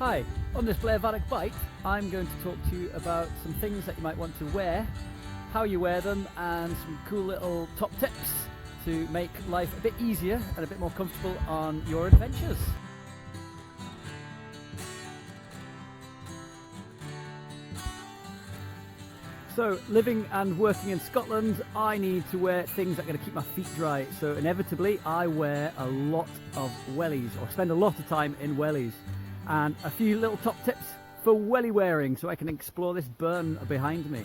Hi, on this Blairvadach bike I'm going to talk to you about some things that you might want to wear, how you wear them, and some cool little top tips to make life a bit easier and a bit more comfortable on your adventures. So, living and working in Scotland, I need to wear things that are going to keep my feet dry. So inevitably, I wear a lot of wellies, or spend a lot of time in wellies. And a few little top tips for welly wearing so I can explore this burn behind me.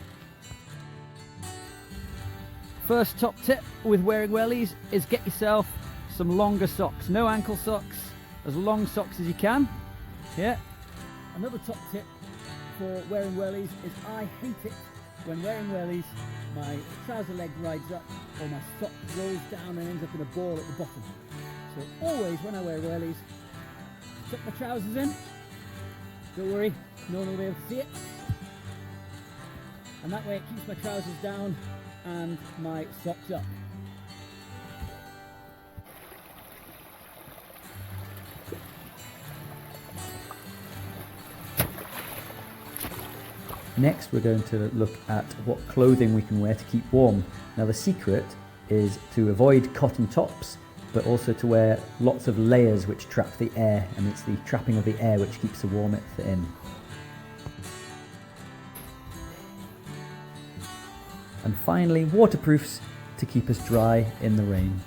First top tip with wearing wellies is get yourself some longer socks. No ankle socks, as long socks as you can. Yeah. Another top tip for wearing wellies is I hate it when wearing wellies, my trouser leg rides up or my sock rolls down and ends up in a ball at the bottom. So always when I wear wellies, tuck my trousers in. Don't worry, no one will be able to see it. And that way it keeps my trousers down and my socks up. Next, we're going to look at what clothing we can wear to keep warm. Now, the secret is to avoid cotton tops, but also to wear lots of layers which trap the air, and it's the trapping of the air which keeps the warmth in. And finally, waterproofs to keep us dry in the rain.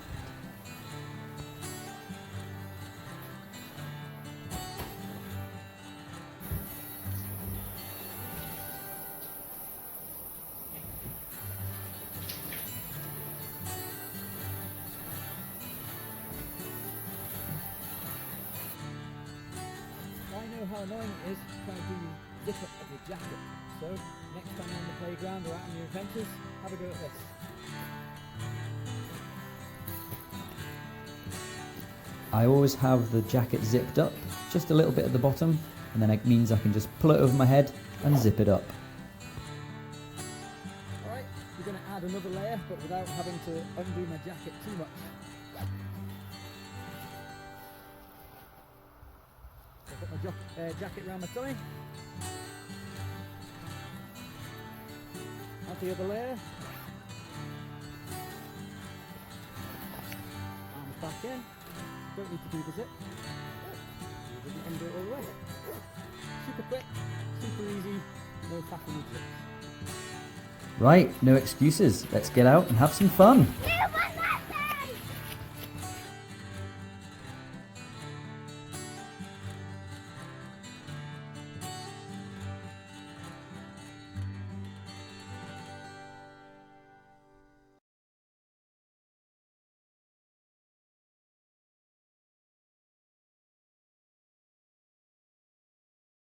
I know how annoying it is trying to do the zip up of your jacket. So next time you're on the playground or out on your adventures, have a go at this. I always have the jacket zipped up, just a little bit at the bottom, and then it means I can just pull it over my head and zip it up. Alright, we're going to add another layer, but without having to undo my jacket too much. I've got my jacket around my tummy. Add the other layer. Arms back in. Don't need to do the zip. We didn't undo it all the way. Super quick, super easy, no faffing with zips. Right, no excuses. Let's get out and have some fun.